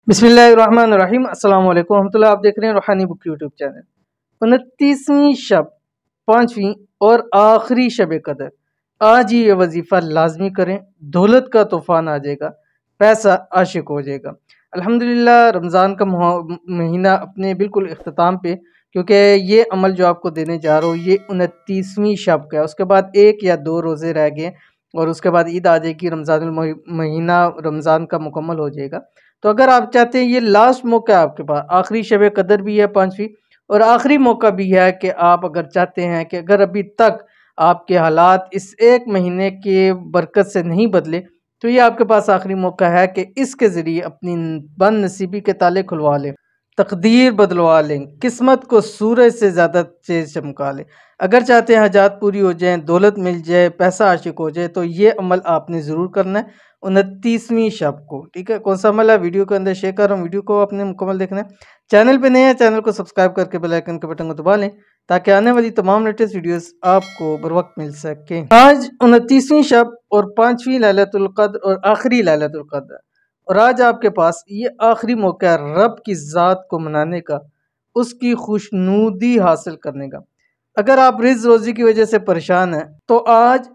बिस्मिल्लाहिर्रहमानिर्रहीम। अस्सलाम वालेकुम रहमतुल्लाह। आप देख रहे हैं रूहानी बुक यूट्यूब चैनल। 29वीं शब, 5वीं और आखिरी शब कदर। आज ही ये वजीफ़ा लाजमी करें, दौलत का तूफान आ जाएगा, पैसा आशिक हो जाएगा। अल्हम्दुलिल्लाह रमज़ान का महीना अपने बिल्कुल इख्तिताम पे, क्योंकि ये अमल जो आपको देने जा रहा हूँ ये 29वीं शब का है। उसके बाद 1 या 2 रोज़े रह गए और उसके बाद ईद आ जाएगी, महीना रमज़ान का मुकम्मल हो जाएगा। तो अगर आप चाहते हैं, ये लास्ट मौका है आपके पास, आखिरी शब कदर भी है 5वीं, और आखिरी मौका भी है कि आप अगर चाहते हैं कि अगर अभी तक आपके हालात इस 1 महीने के बरकत से नहीं बदले, तो ये आपके पास आखिरी मौका है कि इसके ज़रिए अपनी बदनसीबी के ताले खुलवा लें, तकदीर बदलवा लें, किस्मत को सूरज से ज़्यादा तेज चमका लें। अगर चाहते हैं हाजात पूरी हो जाएं, दौलत मिल जाए, पैसा आशिक हो जाए, तो ये अमल आपने ज़रूर करना है 29वीं शब को। ठीक है, कौन सा अमल है वीडियो के अंदर शेयर कर रहा हूँ, वीडियो को आपने मुकम्मल देखना है। चैनल पे नए हैं, चैनल को सब्सक्राइब करके बेल आइकन के बटन को दबा लें ताकि आने वाली तमाम लेटेस्ट वीडियोस आपको बर वक्त मिल सके। आज 29वीं शब और 5वीं लैलतुल क़द्र और आखिरी लैलतुल क़द्र, और आज आपके पास ये आखिरी मौका है रब की ज़ात को मनाने का, उसकी खुशनूदी हासिल करने का। अगर आप रिज़्क़ रोज़ी की वजह से परेशान हैं, तो आज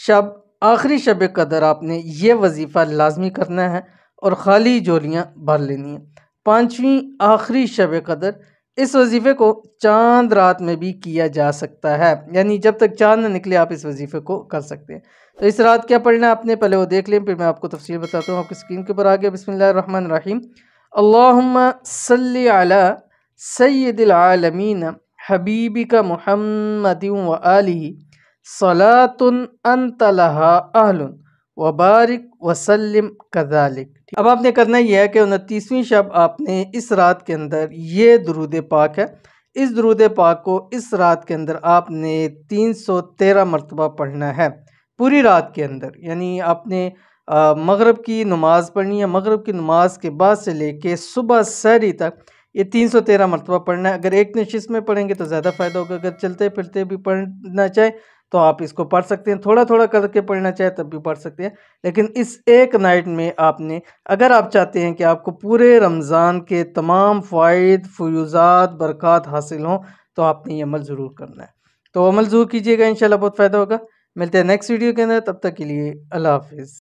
शब आखिरी शब कदर आपने ये वजीफ़ा लाजमी करना है और ख़ाली झोलियाँ भर लेनी है। 5वीं आखिरी शब कदर, इस वजीफ़े को चांद रात में भी किया जा सकता है, यानी जब तक चांद न निकले आप इस वजीफ़े को कर सकते हैं। तो इस रात क्या पढ़ना है आपने, पहले वो देख लें, फिर मैं आपको तफसील बताता हूँ। आपकी स्क्रीन के ऊपर आ गया। बिस्मिल्लाहिर्रहमानिर्रहीम। अल्लाहुम्मा सल्ली अला सय्यिदिल आलमीन हबीबिका मुहम्मदिन व आलिही सलातुन अंत लहा अहलुन व बारिक वसल्लिम कज़ालिक। अब आपने करना ही है कि 29वीं शब आपने इस रात के अंदर ये दुरूद पाक है, इस दुरूद पाक को इस रात के अंदर आपने 313 मरतबा पढ़ना है पूरी रात के अंदर। यानी आपने मगरिब की नमाज़ पढ़नी है, मगरिब की नमाज के बाद से लेके सुबह सहरी तक ये 313 मरतबा पढ़ना है। अगर एक नशिस्त में पढ़ेंगे तो ज़्यादा फ़ायदा होगा, अगर चलते फिरते भी पढ़ना चाहे तो आप इसको पढ़ सकते हैं, थोड़ा थोड़ा करके पढ़ना चाहे तब भी पढ़ सकते हैं। लेकिन इस एक नाइट में आपने, अगर आप चाहते हैं कि आपको पूरे रमज़ान के तमाम फ़ायद फ़ुयूज़ात बरक़ात हासिल हों, तो आपने ये अमल ज़रूर करना है। तो अमल ज़रूर कीजिएगा, इंशाल्लाह बहुत फ़ायदा होगा। मिलते हैं नेक्स्ट वीडियो के अंदर, तब तक के लिए अल्लाह हाफ़िज़।